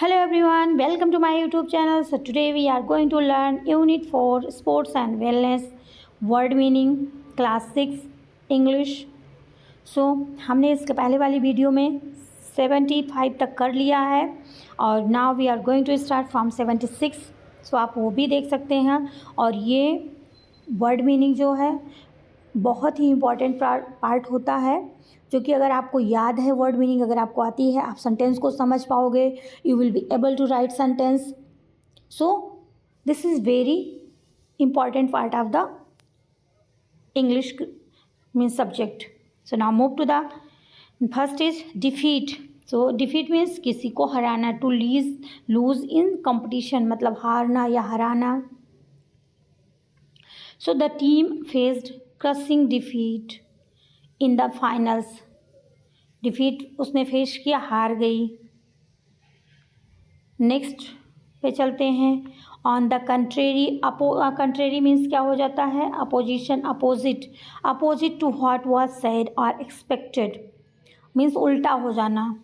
Hello everyone, welcome to my YouTube channel. So today we are going to learn Unit 4 Sports and Wellness, Word Meaning, Class 6 English. So हमने इसके पहले वाली video में 75 तक कर लिया है और now we are going to start from 76. So आप वो भी देख सकते हैं. और ये वर्ड मीनिंग जो है बहुत ही इम्पॉर्टेंट पार्ट होता है, जो कि अगर आपको याद है वर्ड मीनिंग, अगर आपको आती है, आप सेंटेंस को समझ पाओगे. You will be able to write sentence. So this is very important part of the English means subject. So now move to the first is defeat. So defeat means किसी को हराना. टू लूज इन कंपटीशन मतलब हारना या हराना. So the team faced crushing defeat in the finals. Defeat उसने face किया, हार गई. नेक्स्ट पे चलते हैं. On the contrary. Contrary means क्या हो जाता है? Opposition, opposite. Opposite to what was said और एक्सपेक्टेड मीन्स उल्टा हो जाना.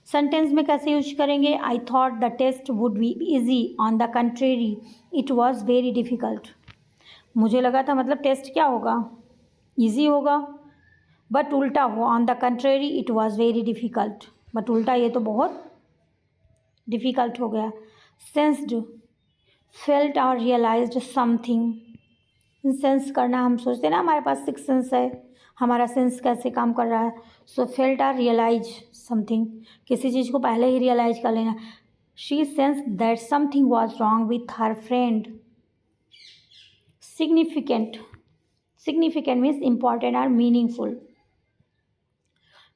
सेंटेंस में कैसे यूज करेंगे? I thought the test would be easy. On the contrary it was very difficult. मुझे लगा था मतलब टेस्ट क्या होगा, ईजी होगा, बट उल्टा हुआ. On the contrary it was very difficult, but उल्टा ये तो बहुत डिफ़िकल्ट हो गया. सेंस्ड, फेल्ट और रियलाइज्ड समथिंग. सेंस करना, हम सोचते हैं ना हमारे पास सिक्स सेंस है, हमारा सेंस कैसे काम कर रहा है. सो फेल्ट और रियलाइज समथिंग, किसी चीज़ को पहले ही रियलाइज कर लेना. She sense that something was wrong with her friend. Significant. Significant means important और मीनिंगफुल.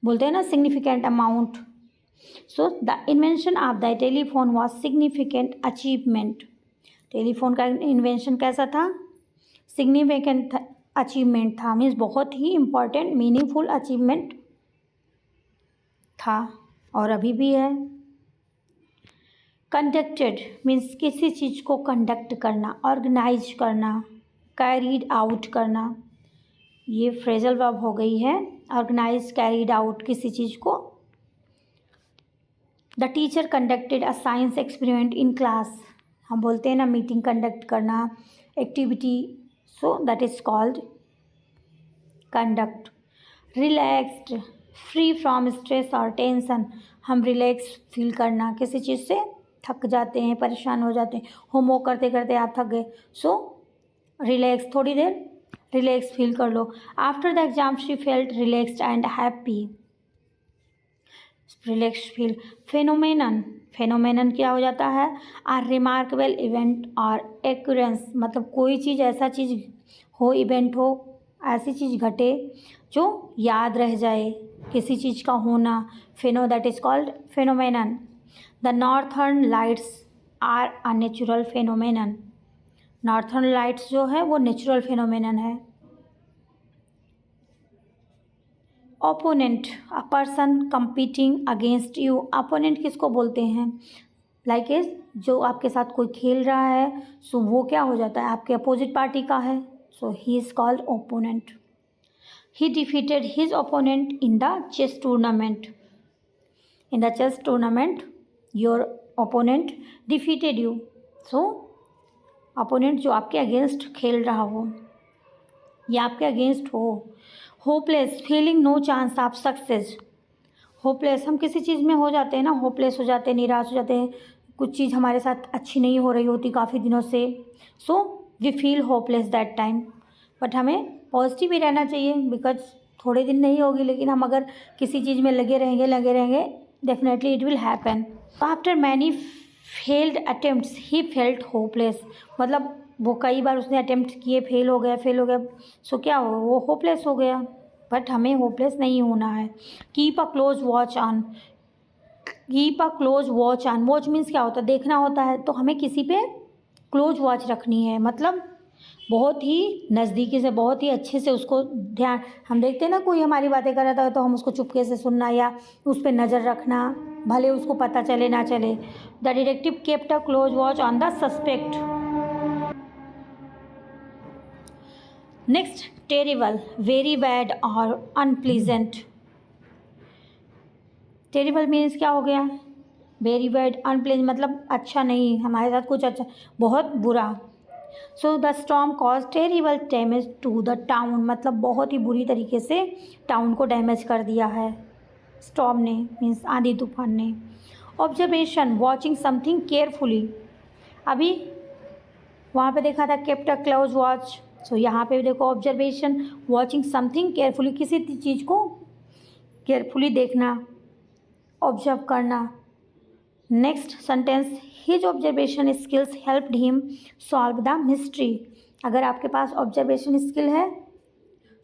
बोलते हैं ना significant amount. So the invention of the telephone was significant achievement. Telephone का इन्वेंशन कैसा था? सिग्निफिकेंट अचीवमेंट था. मीन्स बहुत ही इम्पॉर्टेंट मीनिंगफुल अचीवमेंट था और अभी भी है. कंडक्टेड मीन्स किसी चीज़ को कंडक्ट करना, ऑर्गेनाइज करना, कैरीड आउट करना. ये फ्रेजल वर्ब हो गई है. ऑर्गेनाइज, कैरीड आउट किसी चीज़ को. The teacher conducted a science experiment in class. हम बोलते हैं ना मीटिंग कंडक्ट करना, activity. So that is called conduct. Relaxed, free from stress और टेंशन. हम रिलैक्स फील करना, किसी चीज़ से थक जाते हैं, परेशान हो जाते हैं, होमवर्क करते करते आप थक गए. सो रिलैक्स, थोड़ी देर रिलैक्स फील कर लो. After the exam she felt relaxed and happy. Relax feel. Phenomenon. Phenomenon क्या हो जाता है? आर रिमार्केबल इवेंट और एक्यूरेंस मतलब कोई चीज़, ऐसा चीज़ हो, इवेंट हो, ऐसी चीज़ घटे जो याद रह जाए, किसी चीज़ का होना. Pheno that is called phenomenon. The northern lights are a natural phenomenon. Northern lights जो है वो नेचुरल फेनोमेनन है. Opponent, a person competing against you. Opponent किसको बोलते हैं? लाइक जो आपके साथ कोई खेल रहा है, सो वो क्या हो जाता है? आपके अपोजिट पार्टी का है. So he is called opponent. He defeated his opponent in the chess tournament. In the chess tournament your opponent defeated you. So opponent जो आपके अगेंस्ट खेल रहा हो या आपके अगेंस्ट हो. Hopeless, feeling no chance of success. Hopeless, हम किसी चीज़ में हो जाते हैं ना, होपलेस हो जाते हैं, निराश हो जाते हैं, कुछ चीज़ हमारे साथ अच्छी नहीं हो रही होती काफ़ी दिनों से. So we feel hopeless that time. But हमें पॉजिटिव ही रहना चाहिए, बिकॉज थोड़े दिन नहीं होगी, लेकिन हम अगर किसी चीज़ में लगे रहेंगे definitely it will happen. After many failed attempts he felt hopeless. मतलब वो कई बार उसने अटेम्प्ट किए, फेल हो गया. सो क्या हो, वो होपलेस हो गया. बट हमें होपलेस नहीं होना है. Keep a close watch on. Keep a close watch on. Watch means क्या होता है? देखना होता है. तो हमें किसी पे क्लोज वॉच रखनी है, मतलब बहुत ही नज़दीकी से, बहुत ही अच्छे से उसको ध्यान. हम देखते हैं ना कोई हमारी बातें कर रहा था तो हम उसको चुपके से सुनना या उस पर नज़र रखना, भले उसको पता चले ना चले. The detective kept a close watch on the suspect. Next, terrible, very bad और अनप्लीजेंट. टेरिबल मीन्स क्या हो गया? वेरी बैड, अनप्लेजेंट मतलब अच्छा नहीं, हमारे साथ कुछ अच्छा, बहुत बुरा। So the storm cause terrible damage to the town, मतलब बहुत ही बुरी तरीके से टाउन को डैमेज कर दिया है स्टॉर्म ने, मीन्स आंधी तूफान ने। ऑब्जर्वेशन, वॉचिंग समथिंग केयरफुली, अभी वहाँ पे देखा था केप्ट अ क्लोज वॉच, सो यहाँ पे भी देखो ऑब्जर्वेशन, वॉचिंग समथिंग केयरफुली, किसी चीज़ को केयरफुली देखना, ऑब्जर्व करना। Next sentence, his observation skills helped him solve the mystery, अगर आपके पास ऑब्जर्वेशन स्किल है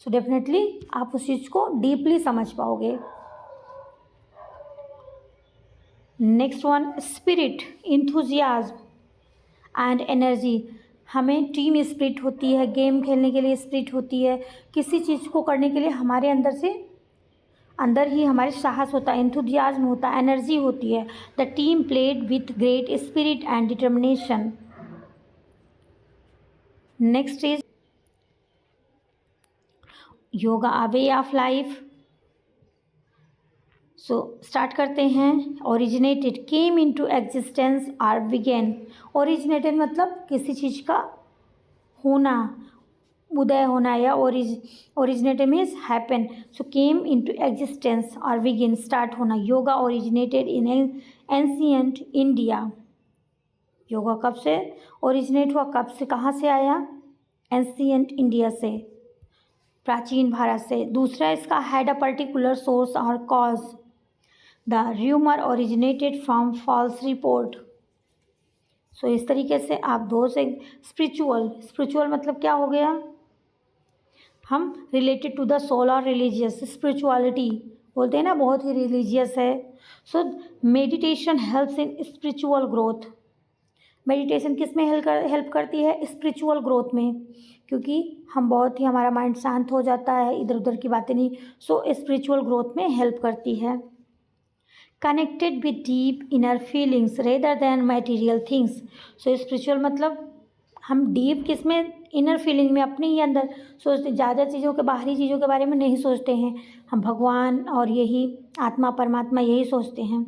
सो डेफिनेटली आप उस चीज़ को डीपली समझ पाओगे। Next one, spirit, enthusiasm and energy, हमें टीम स्पिरिट होती है, गेम खेलने के लिए स्पिरिट होती है, किसी चीज़ को करने के लिए हमारे अंदर ही हमारे साहस होता है, एंथुजियाज्म होता है, एनर्जी होती है। The team played with great spirit and determination. Next is yoga a way of life. So start करते हैं। Originated, came into existence or begin, originated मतलब किसी चीज़ का होना, उदय होना, या originated means happen, so came into existence और बिगिन स्टार्ट होना। Yoga originated in ancient India, yoga कब से ओरिजिनेट हुआ, कब से, कहाँ से आया, एंशिएंट इंडिया से, प्राचीन भारत से। दूसरा इसका, हैड अ पर्टिकुलर सोर्स और cause, the rumour originated from false report. So इस तरीके से आप दो से, स्पिरिचुअल, स्पिरिचुअल मतलब क्या हो गया, हम रिलेटेड टू द सोल और रिलीजियस, स्पिरिचुअलिटी बोलते हैं ना, बहुत ही रिलीजियस है। So meditation helps in spiritual growth, meditation किस में हेल्प करती है, स्पिरिचुअल ग्रोथ में, क्योंकि हम बहुत ही, हमारा माइंड शांत हो जाता है, इधर उधर की बातें नहीं, सो स्पिरिचुअल ग्रोथ में हेल्प करती है। Connected with deep inner feelings rather than material things, so spiritual मतलब हम डीप किस में, इनर फीलिंग में, अपने ही अंदर सोचते, ज़्यादा चीज़ों के, बाहरी चीज़ों के बारे में नहीं सोचते हैं, हम भगवान और यही आत्मा परमात्मा यही सोचते हैं।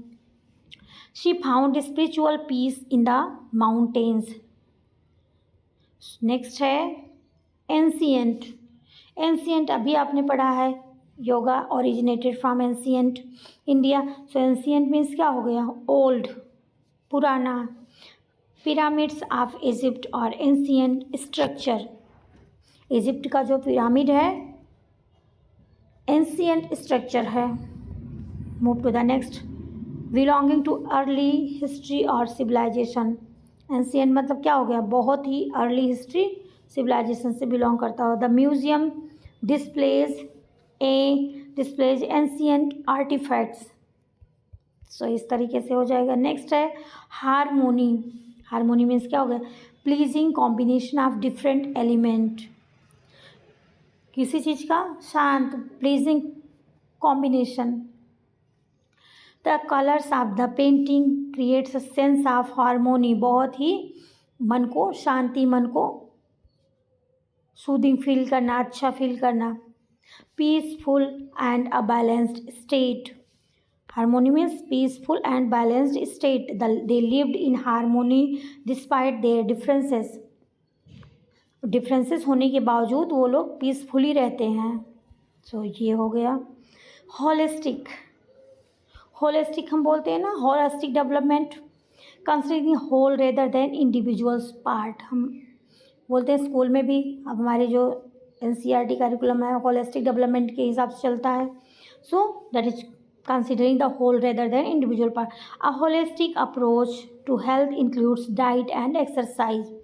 She found spiritual peace in the mountains. Next है एंशिएंट, एंशिएंट अभी आपने पढ़ा है, yoga originated from ancient India, so ancient means क्या हो गया, ओल्ड, पुराना। पिरामिड्स ऑफ इजिप्ट और एंशिएंट स्ट्रक्चर, इजिप्ट का जो पिरामिड है एंशिएंट स्ट्रक्चर है। Move to the next, belonging to early history और सिविलाइजेशन, एंशिएंट मतलब क्या हो गया, बहुत ही अर्ली हिस्ट्री सिविलाइजेशन से बिलोंग करता हो। The museum displays ancient artefacts, so इस तरीके से हो जाएगा। नेक्स्ट है हारमोनी, हारमोनी मीन्स क्या हो गया, pleasing combination of different element, किसी चीज़ का शांत, pleasing combination. The colours of the painting creates a sense of harmony, बहुत ही मन को शांति, मन को सूदिंग फील करना, अच्छा फील करना। Peaceful and a balanced state, harmony means peaceful and balanced state, they lived in harmony despite there differences, differences होने के बावजूद वो लोग पीसफुली रहते हैं। सो ये हो गया। होलिस्टिक, होलिस्टिक हम बोलते हैं ना, holistic development, considering whole rather than individuals part, हम बोलते हैं स्कूल में भी, अब हमारे जो NCERT करिकुलम है होलिस्टिक डेवलपमेंट के हिसाब से चलता है। So that is considering the whole rather than individual part. A holistic approach to health includes diet and exercise,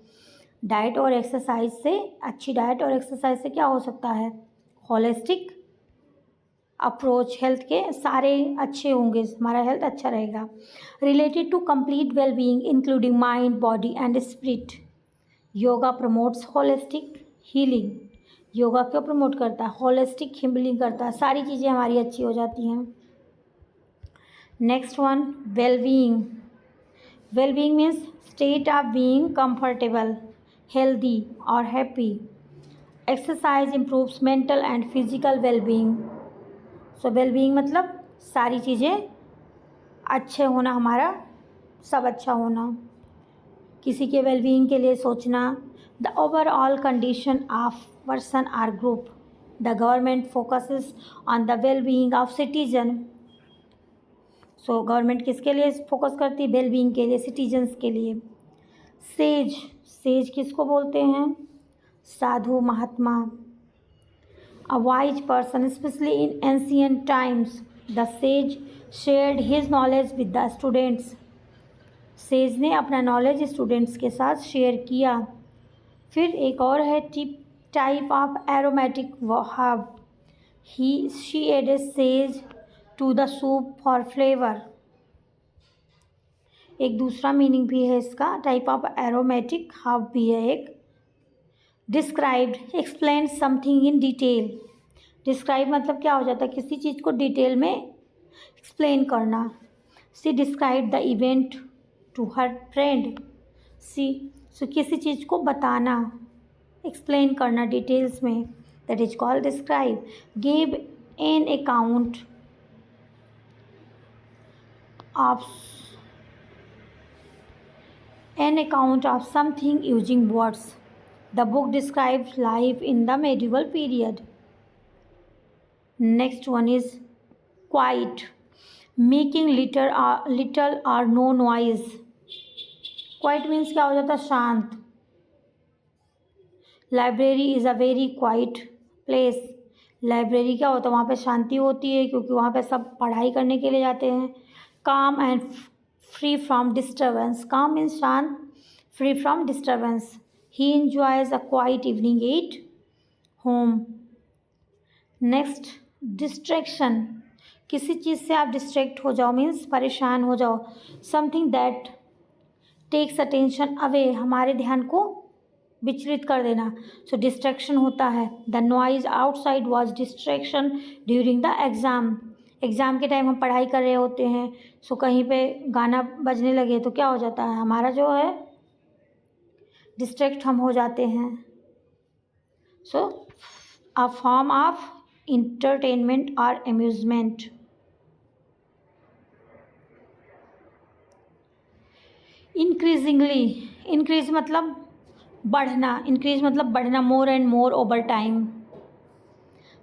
diet और एक्सरसाइज से, अच्छी डाइट और एक्सरसाइज से क्या हो सकता है, होलिस्टिक अप्रोच, हेल्थ के सारे अच्छे होंगे, हमारा हेल्थ अच्छा रहेगा। Related to complete wellbeing including mind body and spirit, yoga promotes holistic healing, yoga क्यों प्रमोट करता है, होलिस्टिक हीलिंग करता है, सारी चीज़ें हमारी अच्छी हो जाती हैं। Next one, wellbeing, wellbeing means state of being comfortable, healthy और happy. Exercise improves mental and physical wellbeing, so wellbeing मतलब सारी चीज़ें अच्छे होना, हमारा सब अच्छा होना, किसी के वेलबींग के लिए सोचना, the overall condition of person or group, the government focuses on the wellbeing of citizen. So government किसके लिए फोकस करती है? वेलबींग के लिए, सिटीजन्स के लिए। सेज, सेज किसको बोलते हैं? साधु, महात्मा। A wise person specially in ancient times, the sage shared his knowledge with the students. Sage ने अपना नॉलेज स्टूडेंट्स के साथ शेयर किया। फिर एक और है type of aromatic herb, she added sage to the soup for flavour. एक दूसरा मीनिंग भी है इसका, टाइप ऑफ एरोमेटिक हर्ब भी है एक। Described, explain something in detail. Describe मतलब क्या हो जाता है? किसी चीज़ को डिटेल में एक्सप्लेन करना। C describe the event to her friend. So किसी चीज़ को बताना, एक्सप्लेन करना डिटेल्स में, that is called describe. Give an account of something using words. The book describes life in the medieval period. Next one is quiet, making little or no noise. Quiet means क्या हो जाता है? शांत। Library is a very quite place. Library क्या होता है? वहाँ पे शांति होती है, क्योंकि वहाँ पे सब पढ़ाई करने के लिए जाते हैं। काम एंड फ्री फ्रॉम डिस्टर्बेंस, काम मीन्स शांत, free from disturbance. He enjoys a quite evening at home. Next, distraction, किसी चीज़ से आप डिस्ट्रैक्ट हो जाओ मीन्स परेशान हो जाओ। Something that takes attention away, हमारे ध्यान को विचलित कर देना। सो डिस्ट्रैक्शन होता है। The noise outside was distraction during the exam. Exam के टाइम हम पढ़ाई कर रहे होते हैं, सो कहीं पे गाना बजने लगे तो क्या हो जाता है? हमारा जो है डिस्ट्रैक्ट हम हो जाते हैं। So a form of entertainment और अम्यूजमेंट। इंक्रीजिंगली, इंक्रीज मतलब बढ़ना, इंक्रीज मतलब बढ़ना, more and more over time.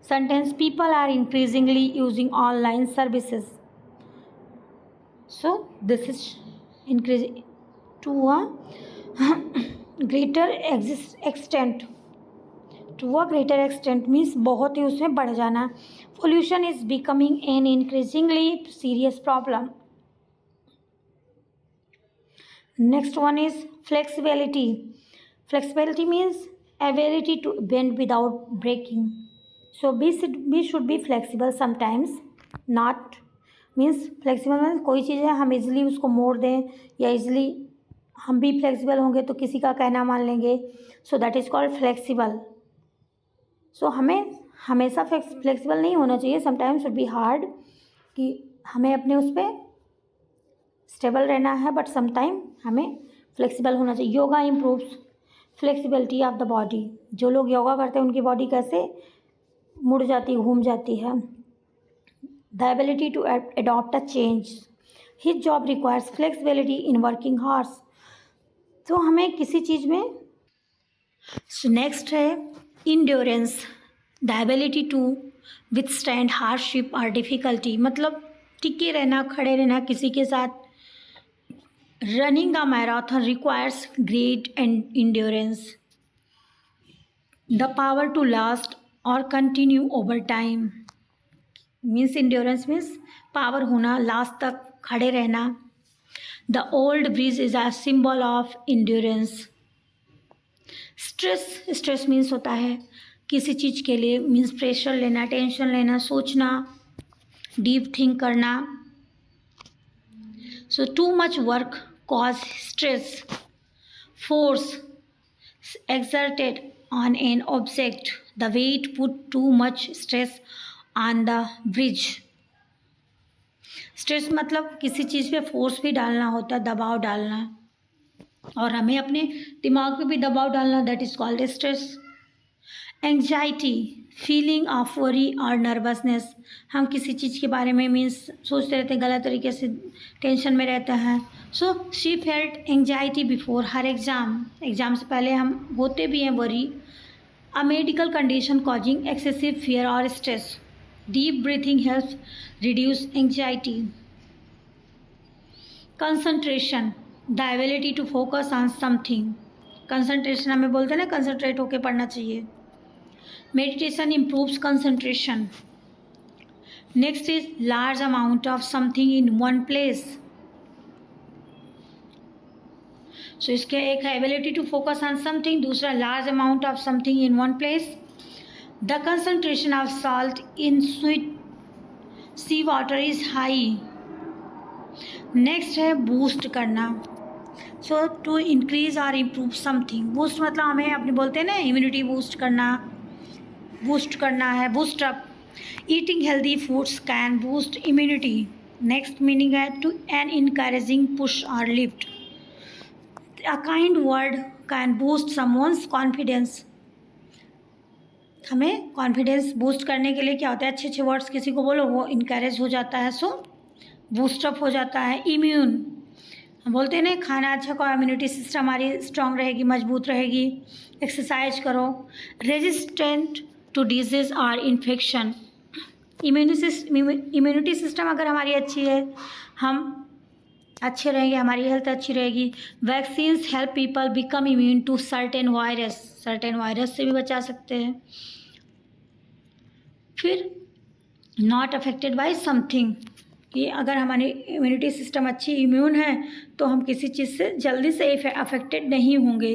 Sentence, people are increasingly using online services. So this is increase to a greater extent. To a greater extent means बहुत ही उसमें बढ़ जाना। Pollution is becoming an increasingly serious problem. Next one is flexibility. Flexibility means ability to bend without breaking. So we should be flexible sometimes. Not means flexible means कोई चीज़ है हम easily उसको मोड़ दें, या इजीली हम भी फ्लेक्सिबल होंगे तो किसी का कहना मान लेंगे। So that is called flexible. So हमें हमेशा फ्लेक्सिबल नहीं होना चाहिए। समटाइम्स शुड बी हार्ड, कि हमें अपने उस पर स्टेबल रहना है, बट समटाइम हमें फ्लेक्सिबल होना चाहिए। Yoga improves flexibility of the body. जो लोग योगा करते हैं उनकी बॉडी कैसे मुड़ जाती, घूम जाती है। The ability to adopt a change. His job requires flexibility in working hours. तो हमें किसी चीज़ में। नेक्स्ट है endurance, the ability to withstand hardship और डिफ़िकल्टी, मतलब टिके रहना, खड़े रहना किसी के साथ। Running a marathon requires great endurance. The power to last or continue over time means endurance means power होना, last तक खड़े रहना। The old bridge is a symbol of endurance. Stress means होता है किसी चीज़ के लिए, means प्रेशर लेना, टेंशन लेना, सोचना, डीप थिंक करना। So too much work cause stress. Force exerted on an object, the weight put too much stress on the bridge. Stress मतलब किसी चीज़ पे फोर्स भी डालना होता है, दबाव डालना, और हमें अपने दिमाग पे भी दबाव डालना, that is called stress. Anxiety, feeling of worry और नर्वसनेस, हम किसी चीज़ के बारे में मीन्स सोचते रहते हैं, गलत तरीके से टेंशन में रहते हैं, so she felt anxiety before her exam, exam से पहले हम होते भी हैं worry. A medical condition causing excessive fear और stress, deep breathing helps reduce anxiety. Concentration, the ability to focus on something, concentration हमें बोलते हैं ना, कंसंट्रेट होकर पढ़ना चाहिए। Meditation improves concentration. Next is large amount of something in one place. So इसके एक है ability to focus on something, दूसरा large amount of something in one place. The concentration of salt in sweet sea water is high. Next है boost करना, so to increase और improve something. Boost मतलब हमें अपने बोलते हैं ना इम्यूनिटी बूस्ट करना है, boost up. Eating healthy foods can boost immunity. Next meaning है टू एन इनकरेजिंग पुश और lift. A kind word can boost someone's confidence. हमें कॉन्फिडेंस बूस्ट करने के लिए क्या होता है, अच्छे अच्छे वर्ड्स किसी को बोलो, वो इनकरेज हो जाता है, सो बूस्टअप हो जाता है। इम्यून, हम बोलते हैं ना खाना अच्छा खाओ, इम्यूनिटी सिस्टम हमारी स्ट्रांग रहेगी, मजबूत रहेगी। एक्सरसाइज करो। रेजिस्टेंट टू डिजीज़ और इन्फेक्शन, इम्यूनिटी सिस्टम अगर हमारी अच्छी है, हम अच्छे रहेंगे, हमारी हेल्थ अच्छी रहेगी। Vaccines help people become immune to certain virus से भी बचा सकते हैं। फिर नॉट अफेक्टेड बाय समथिंग, कि अगर हमारी इम्यूनिटी सिस्टम अच्छी इम्यून है तो हम किसी चीज़ से जल्दी से अफेक्टेड नहीं होंगे।